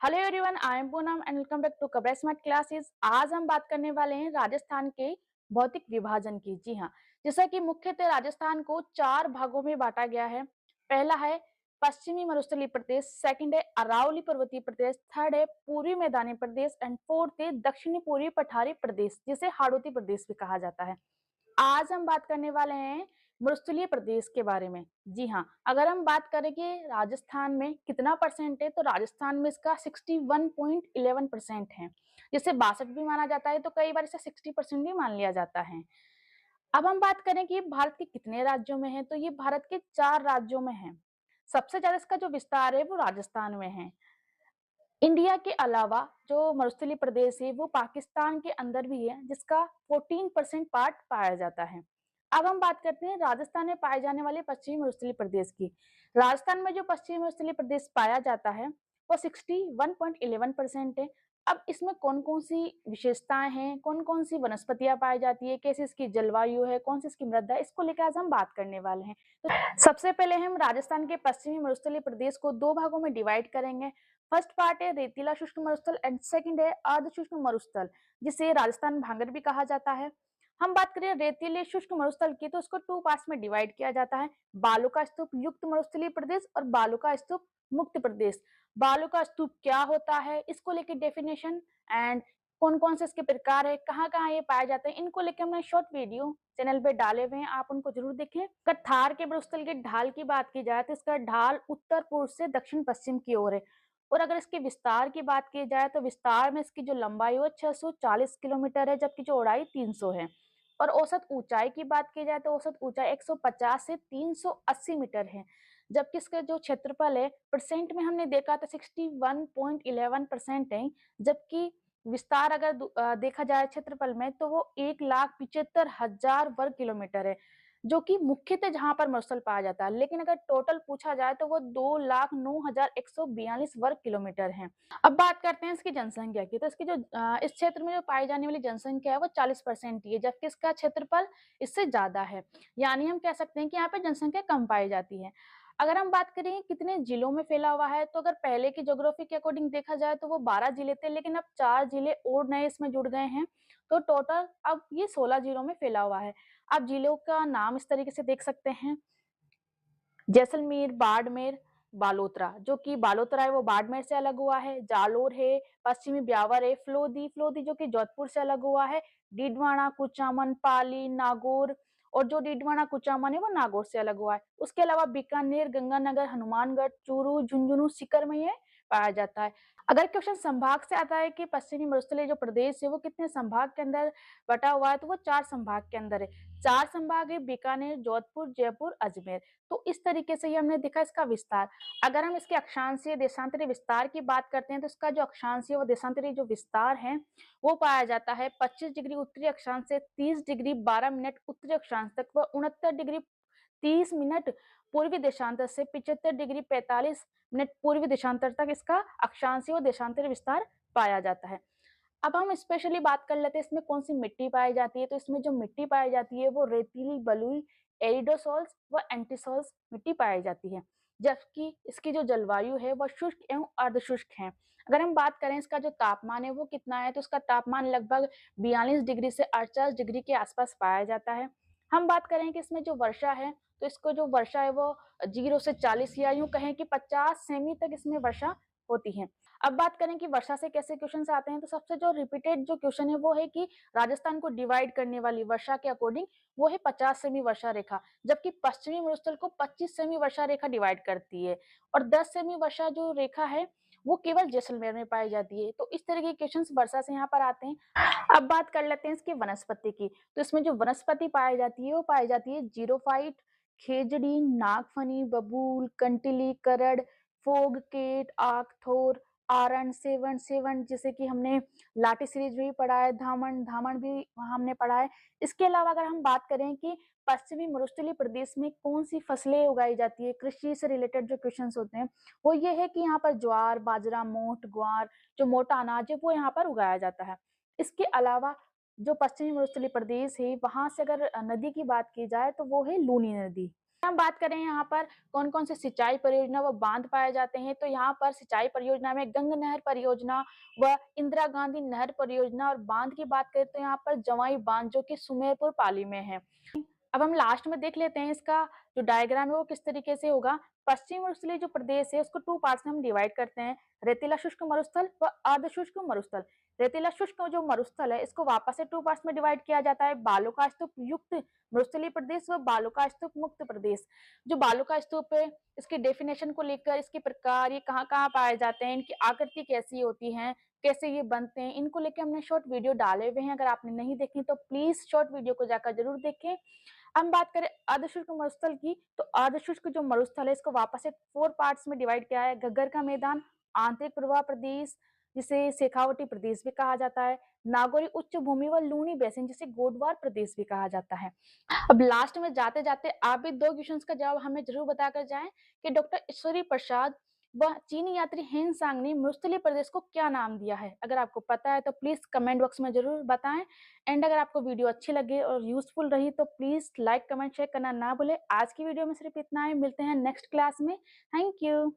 Hello everyone, I am Poonam and welcome back to Kabra smart classes. आज हम बात करने वाले हैं राजस्थान के भौतिक विभाजन की। जी हाँ, जैसा कि मुख्यतः राजस्थान को चार भागों में बांटा गया है। पहला है पश्चिमी मरुस्थलीय प्रदेश, सेकंड है अरावली पर्वतीय प्रदेश, थर्ड है पूर्वी मैदानी प्रदेश एंड फोर्थ है दक्षिणी पूर्वी पठारी प्रदेश, जिसे हाड़ौती प्रदेश भी कहा जाता है। आज हम बात करने वाले हैं मरुस्थलीय प्रदेश के बारे में। जी हाँ, अगर हम बात करें कि राजस्थान में कितना परसेंट है, तो राजस्थान में इसका 61.11% है, जिसे 62 भी माना जाता है, तो कई बार इसे 60% भी मान लिया जाता है। अब हम बात करें कि भारत के कितने राज्यों में है, तो ये भारत के 4 राज्यों में है। सबसे ज्यादा इसका जो विस्तार है वो राजस्थान में है। इंडिया के अलावा जो मरुस्थलीय प्रदेश है वो पाकिस्तान के अंदर भी है, जिसका 14% पार्ट पाया जाता है। अब हम बात करते हैं राजस्थान में पाए जाने वाले पश्चिमी मरुस्थलीय प्रदेश की। राजस्थान में जो पश्चिमी मरुस्थलीय प्रदेश पाया जाता है वो 61.11% है। अब इसमें कौन कौन सी विशेषताएं हैं, कौन कौन सी वनस्पतियां पाई जाती है, कैसे इसकी जलवायु है, कौन सी इसकी मृदा है, इसको लेकर आज हम बात करने वाले हैं। तो सबसे पहले हम राजस्थान के पश्चिमी मरुस्थलीय प्रदेश को दो भागों में डिवाइड करेंगे। फर्स्ट पार्ट है रेतीला शुष्क मरुस्थल एंड सेकंड है अर्ध शुष्क मरुस्थल, जिसे राजस्थान भांगर भी कहा जाता है। हम बात करें रेतीले शुष्क मरुस्थल की, तो इसको टू पार्ट्स में डिवाइड किया जाता है, बालू का स्तूप युक्त मरुस्थलीय प्रदेश और बालू का स्तूप मुक्त प्रदेश। बालू का स्तूप क्या होता है, इसको लेकर डेफिनेशन एंड कौन कौन से इसके प्रकार है, कहाँ कहाँ ये पाए जाते हैं, इनको लेकर हमने शॉर्ट वीडियो चैनल पे डाले हुए हैं, आप उनको जरूर देखें। अगर थार के मरुस्थल के ढाल की बात की जाए तो इसका ढाल उत्तर पूर्व से दक्षिण पश्चिम की ओर है। और अगर इसके विस्तार की बात की जाए तो विस्तार में इसकी जो लंबाई है 640 किलोमीटर है, जबकि जो चौड़ाई 300 है। और औसत ऊंचाई की बात की जाए तो औसत ऊंचाई 150 से 380 मीटर है, जबकि इसका जो क्षेत्रफल है परसेंट में हमने देखा तो 61.11% है। जबकि विस्तार अगर देखा जाए क्षेत्रफल में तो वो 1,75,000 वर्ग किलोमीटर है, जो कि मुख्यतः जहां पर मरुस्थल पाया जाता है। लेकिन अगर टोटल पूछा जाए तो वो 2,09,142 वर्ग किलोमीटर है। अब बात करते हैं इसकी जनसंख्या की, तो इसकी जो इस क्षेत्र में जो पाई जाने वाली जनसंख्या है वो 40% ही है, जबकि इसका क्षेत्रफल इससे ज्यादा है। यानी हम कह सकते हैं कि यहाँ पे जनसंख्या कम पाई जाती है। अगर हम बात करें कितने जिलों में फैला हुआ है, तो अगर पहले की ज्योग्राफी के अकॉर्डिंग देखा जाए तो वो 12 जिले थे, लेकिन अब 4 जिले और नए इसमें जुड़ गए हैं, तो टोटल अब ये 16 जिलों में फैला हुआ है। आप जिलों का नाम इस तरीके से देख सकते हैं, जैसलमेर, बाड़मेर, बालोतरा। जो कि बालोतरा है वो बाड़मेर से अलग हुआ है, जालोर है, पश्चिमी ब्यावर है, फ्लोदी फ्लोदी जो कि जोधपुर से अलग हुआ है, डीडवाना, कुचामन, पाली, नागौर, और जो डीडवाना कुचामन है वो नागौर से अलग हुआ है। उसके अलावा बीकानेर, गंगानगर, हनुमानगढ़, चूरू, झुंझुनू, सीकर में ये पाया जाता है। अगर क्वेश्चन संभाग से आता है कि पश्चिमी मरुस्थलीय जो प्रदेश है वो कितने संभाग के अंदर बटा हुआ है, तो वो 4 संभाग के अंदर है। 4 संभाग है, बीकानेर, जोधपुर, जयपुर, अजमेर। तो इस तरीके से ही हमने देखा इसका विस्तार। अगर हम इसके अक्षांशीय देशांतरी विस्तार की बात करते हैं, तो इसका जो अक्षांशीय व देशांतरी जो विस्तार है वो पाया जाता है 25 डिग्री उत्तरी अक्षांश से 30 डिग्री 12 मिनट उत्तरी अक्षांश तक, व 69 डिग्री 30 मिनट पूर्वी देशांतर से 75 डिग्री 45 मिनट पूर्वी देशांतर तक इसका अक्षांशीय व देशांतरी विस्तार पाया जाता है। अब हम स्पेशली बात कर लेते हैं इसमें कौन सी मिट्टी पाई जाती है, तो इसमें जो मिट्टी पाई जाती है वो रेतीली, बलुई, एरिडोसॉल्स व एंटीसॉल्स मिट्टी पाई जाती है। जबकि इसकी जो जलवायु है वह शुष्क एवं अर्धशुष्क है। अगर हम बात करें इसका जो तापमान है वो कितना है, तो इसका तापमान लगभग 42 डिग्री से 48 डिग्री के आसपास पाया जाता है। हम बात करें कि इसमें जो वर्षा है, तो इसको जो वर्षा है वो 0 से 40 या यूं कहें कि 50 सेमी तक इसमें वर्षा होती है। अब बात करें कि वर्षा से कैसे क्वेश्चंस आते हैं, तो सबसे जो रिपीटेड जो क्वेश्चन है वो है कि राजस्थान को डिवाइड करने वाली वर्षा के अकॉर्डिंग वो है 50 सेमी वर्षा रेखा, जबकि पश्चिमी मरुस्थल को 25 सेमी वर्षा रेखा डिवाइड करती है, और 10 सेमी वर्षा जो रेखा है वो केवल जैसलमेर में पाई जाती है। तो इस तरह के क्वेश्चंस वर्षा से यहाँ पर आते हैं। अब बात कर लेते हैं इसकी वनस्पति की, तो इसमें जो वनस्पति पाई जाती है वो पाई जाती है जीरोफाइट, खेजड़ी, नागफनी, बबूल, कंटिली, करड़, फोग, केट, आक, थोर, आरण, सेवन सेवन, जैसे कि हमने लाठी सीरीज भी पढ़ा है, धामण धामण भी हमने पढ़ा है। इसके अलावा अगर हम बात करें कि पश्चिमी मरुस्थलीय प्रदेश में कौन सी फसलें उगाई जाती है, कृषि से रिलेटेड जो क्वेश्चंस होते हैं वो ये है कि यहाँ पर ज्वार, बाजरा, मोठ, ग्वार, जो मोटा अनाज है वो यहाँ पर उगाया जाता है। इसके अलावा जो पश्चिमी मरुस्थलीय प्रदेश है वहां से अगर नदी की बात की जाए तो वो है लूनी नदी। हम बात करें यहाँ पर कौन-कौन से सिंचाई परियोजना व बाँध पाए जाते हैं, तो यहाँ पर सिंचाई परियोजना में गंगा नहर परियोजना व इंदिरा गांधी नहर परियोजना और बाँध की बात करें तो यहाँ पर जवाई बाँध जो कि सुमेरपुर पाली में है। अब हम लास्ट में देख लेते हैं इसका जो डायग्राम है वो किस तरीके से होगा। पश्चिम उत्तरी जो प्रदेश है उसको 2 पार्ट्स में हम डिवाइड करते हैं, रेतीला शुष्क मरुस्थल व अर्ध शुष्क मरुस्थल। रेतीला शुष्क जो मरुस्थल है इसको वापस से 2 पार्ट्स में डिवाइड किया जाता है, बालू का स्तूप युक्त मरुस्थलीय प्रदेश व बालू का स्तूप मुक्त प्रदेश। जो बालू का स्तूप है इसकी डेफिनेशन को लेकर, इसके प्रकार, ये कहाँ-कहाँ पाए जाते हैं, इनकी आकृति कैसी होती है, कैसे ये बनते हैं, इनको लेके हमने शॉर्ट वीडियो डाले हुए हैं। अगर आपने नहीं देखी तो प्लीज़ शॉर्ट वीडियो को जाकर ज़रूर देखें। हम बात करें अर्धशुष्क मरुस्थल की, तो अर्धशुष्क जो मरुस्थल है इसको वापस से 4 पार्ट्स में डिवाइड किया है। घग्गर का मैदान, आंतरिक प्रवाह प्रदेश जिसे शेखावटी प्रदेश भी कहा जाता है, नागौरी उच्च भूमि व लूनी बेसिन जिसे गोडवार प्रदेश भी कहा जाता है। अब लास्ट में जाते-जाते आप भी 2 क्वेश्चंस का जवाब हमें ज़रूर बताकर जाएँ कि डॉक्टर ईश्वरी प्रसाद व चीनी यात्री हेन सांग ने मरुस्थलीय प्रदेश को क्या नाम दिया है? अगर आपको पता है तो प्लीज़ कमेंट बॉक्स में ज़रूर बताएँ। एंड अगर आपको वीडियो अच्छी लगी और यूज़फुल रही तो प्लीज़ लाइक, कमेंट, शेयर करना ना भूलें। आज की वीडियो में सिर्फ इतना ही, मिलते हैं नेक्स्ट क्लास में। Thank you.